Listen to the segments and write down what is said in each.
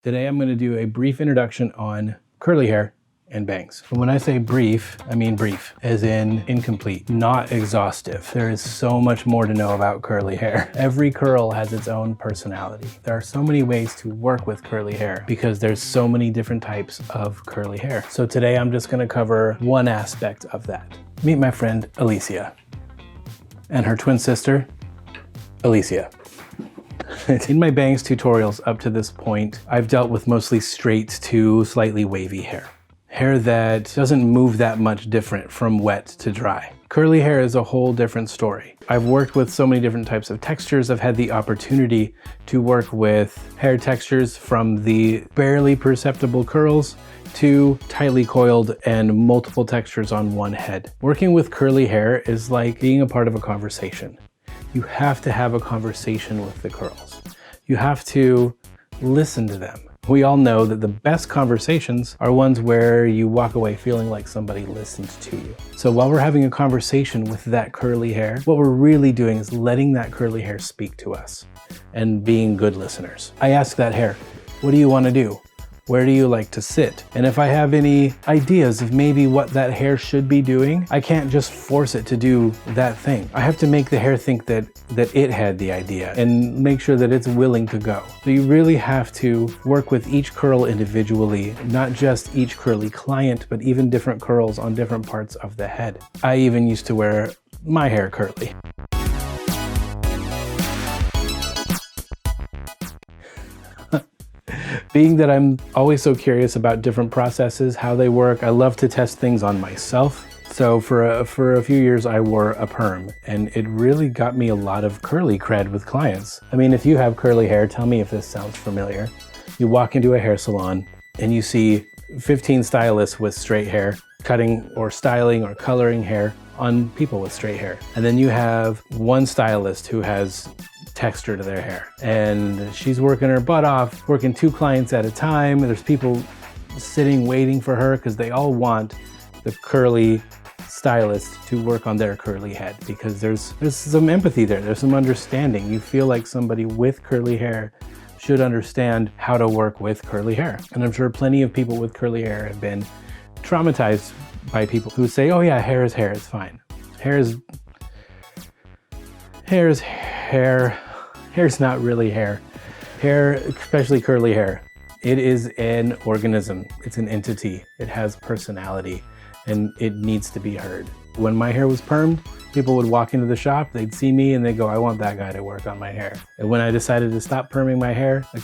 Today I'm going to do a brief introduction on curly hair and bangs. And when I say brief, I mean brief, as in incomplete, not exhaustive. There is so much more to know about curly hair. Every curl has its own personality. There are so many ways to work with curly hair because there's so many different types of curly hair. So today I'm just going to cover one aspect of that. Meet my friend Alicia and her twin sister, Alicia. In my bangs tutorials up to this point, I've dealt with mostly straight to slightly wavy hair. Hair that doesn't move that much different from wet to dry. Curly hair is a whole different story. I've worked with so many different types of textures. I've had the opportunity to work with hair textures from the barely perceptible curls to tightly coiled and multiple textures on one head. Working with curly hair is like being a part of a conversation. You have to have a conversation with the curls. You have to listen to them. We all know that the best conversations are ones where you walk away feeling like somebody listened to you. So while we're having a conversation with that curly hair, what we're really doing is letting that curly hair speak to us and being good listeners. I ask that hair, what do you want to do? Where do you like to sit? And if I have any ideas of maybe what that hair should be doing, I can't just force it to do that thing. I have to make the hair think that it had the idea and make sure that it's willing to go. So you really have to work with each curl individually, not just each curly client, but even different curls on different parts of the head. I even used to wear my hair curly. Being that I'm always so curious about different processes, how they work, I love to test things on myself. So for a few years I wore a perm, and it really got me a lot of curly cred with clients. I mean, if you have curly hair, tell me if this sounds familiar. You walk into a hair salon and you see 15 stylists with straight hair cutting or styling or coloring hair on people with straight hair. And then you have one stylist who has texture to their hair, and she's working her butt off, working 2 clients at a time. There's people sitting waiting for her because they all want the curly stylist to work on their curly head, because there's some empathy there, there's some understanding. You feel like somebody with curly hair should understand how to work with curly hair. And I'm sure plenty of people with curly hair have been traumatized by people who say, oh yeah, hair is hair, it's fine. Hair's hair. Hair's not really hair. Hair, especially curly hair, it is an organism. It's an entity. It has personality, and it needs to be heard. When my hair was permed, people would walk into the shop, they'd see me and they'd go, I want that guy to work on my hair. And when I decided to stop perming my hair, I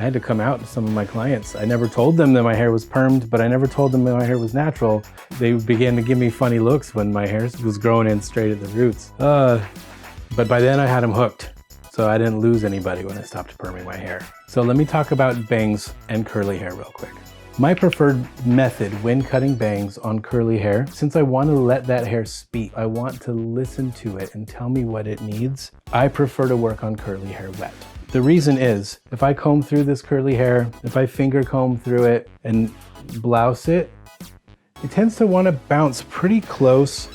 had to come out to some of my clients. I never told them that my hair was permed, but I never told them that my hair was natural. They began to give me funny looks when my hair was growing in straight at the roots. But by then I had them hooked, so I didn't lose anybody when I stopped perming my hair. So let me talk about bangs and curly hair real quick. My preferred method when cutting bangs on curly hair, since I want to let that hair speak, I want to listen to it and tell me what it needs, I prefer to work on curly hair wet. The reason is, if I comb through this curly hair, if I finger comb through it and blouse it, it tends to want to bounce pretty close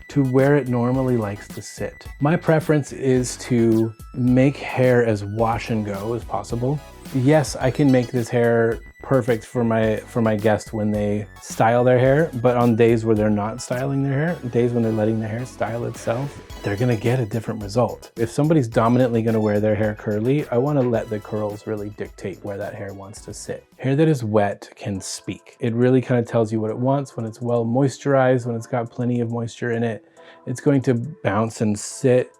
to where it normally likes to sit. My preference is to make hair as wash and go as possible. Yes, I can make this hair perfect for my guests when they style their hair, but on days where they're not styling their hair, days when they're letting the hair style itself, they're gonna get a different result. If somebody's dominantly gonna wear their hair curly, I wanna let the curls really dictate where that hair wants to sit. Hair that is wet can speak. It really kind of tells you what it wants. When it's well moisturized, when it's got plenty of moisture in it, it's going to bounce and sit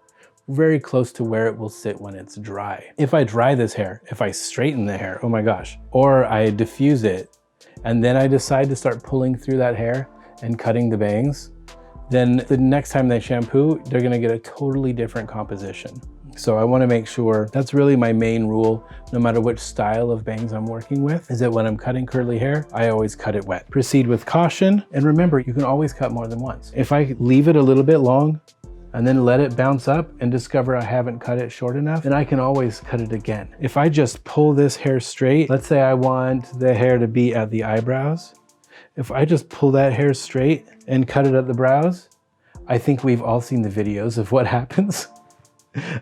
very close to where it will sit when it's dry. If I dry this hair, if I straighten the hair, oh my gosh, or I diffuse it, and then I decide to start pulling through that hair and cutting the bangs, then the next time they shampoo, they're gonna get a totally different composition. So I wanna make sure, that's really my main rule, no matter which style of bangs I'm working with, is that when I'm cutting curly hair, I always cut it wet. Proceed with caution, and remember, you can always cut more than once. If I leave it a little bit long, and then let it bounce up and discover I haven't cut it short enough, then I can always cut it again. If I just pull this hair straight, let's say I want the hair to be at the eyebrows. If I just pull that hair straight and cut it at the brows, I think we've all seen the videos of what happens.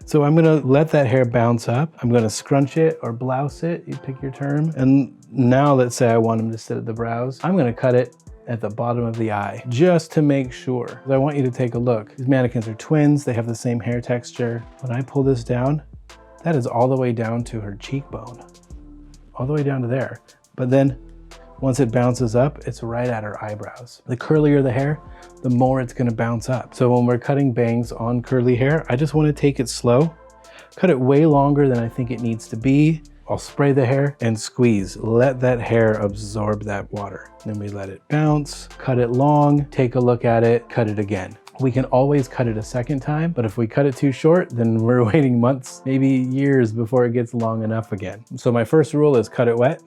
So I'm gonna let that hair bounce up. I'm gonna scrunch it or blouse it, you pick your term. And now let's say I want him to sit at the brows. I'm gonna cut it at the bottom of the eye, just to make sure. I want you to take a look. These mannequins are twins, they have the same hair texture. When I pull this down, that is all the way down to her cheekbone, all the way down to there. But then once it bounces up, it's right at her eyebrows. The curlier the hair, the more it's gonna bounce up. So when we're cutting bangs on curly hair, I just wanna take it slow, cut it way longer than I think it needs to be. I'll spray the hair and squeeze. Let that hair absorb that water. Then we let it bounce, cut it long, take a look at it, cut it again. We can always cut it a second time, but if we cut it too short, then we're waiting months, maybe years before it gets long enough again. So my first rule is cut it wet.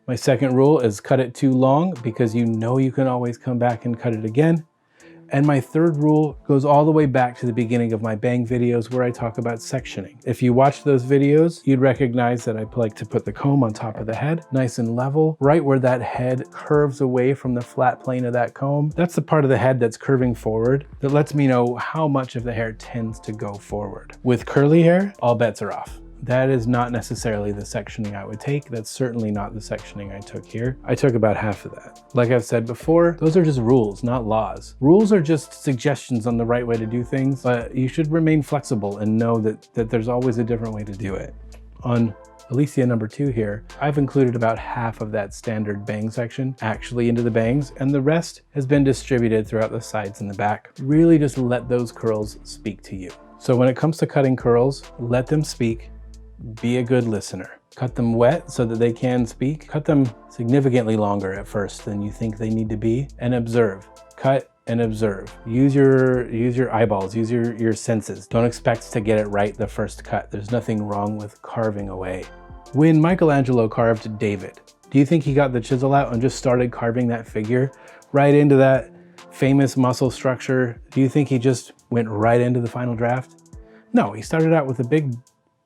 My second rule is cut it too long, because you know you can always come back and cut it again. And my third rule goes all the way back to the beginning of my bang videos where I talk about sectioning. If you watch those videos, you'd recognize that I like to put the comb on top of the head, nice and level, right where that head curves away from the flat plane of that comb. That's the part of the head that's curving forward that lets me know how much of the hair tends to go forward. With curly hair, all bets are off. That is not necessarily the sectioning I would take. That's certainly not the sectioning I took here. I took about half of that. Like I've said before, those are just rules, not laws. Rules are just suggestions on the right way to do things, but you should remain flexible and know that there's always a different way to do it. On Alicia number 2 here, I've included about half of that standard bang section actually into the bangs, and the rest has been distributed throughout the sides and the back. Really just let those curls speak to you. So when it comes to cutting curls, let them speak. Be a good listener. Cut them wet so that they can speak. Cut them significantly longer at first than you think they need to be, and observe. Cut and observe. Use your eyeballs, use your senses. Don't expect to get it right the first cut. There's nothing wrong with carving away. When Michelangelo carved David, do you think he got the chisel out and just started carving that figure right into that famous muscle structure? Do you think he just went right into the final draft? No, he started out with a big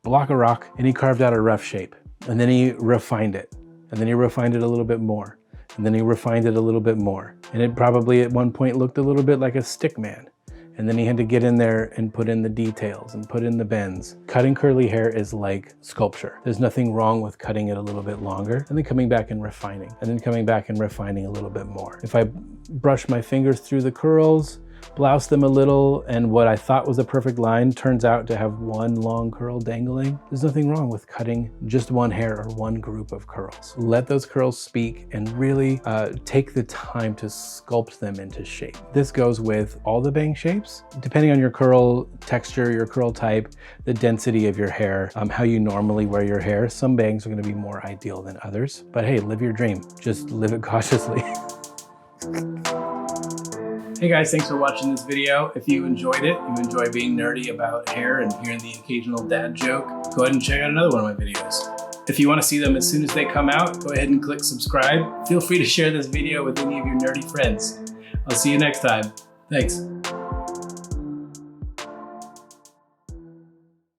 block of rock and he carved out a rough shape, and then he refined it, and then he refined it a little bit more, and then he refined it a little bit more, and it probably at one point looked a little bit like a stick man, and then he had to get in there and put in the details and put in the bends. Cutting curly hair is like sculpture. There's nothing wrong with cutting it a little bit longer and then coming back and refining, and then coming back and refining a little bit more. If I brush my fingers through the curls, blouse them a little, and what I thought was a perfect line turns out to have one long curl dangling, there's nothing wrong with cutting just one hair or one group of curls. Let those curls speak and really take the time to sculpt them into shape. This goes with all the bang shapes, depending on your curl texture, your curl type, the density of your hair, how you normally wear your hair. Some bangs are going to be more ideal than others, but hey, live your dream. Just live it cautiously. Hey guys, thanks for watching this video. If you enjoyed it, you enjoy being nerdy about hair and hearing the occasional dad joke, go ahead and check out another one of my videos. If you want to see them as soon as they come out, go ahead and click subscribe. Feel free to share this video with any of your nerdy friends. I'll see you next time. Thanks.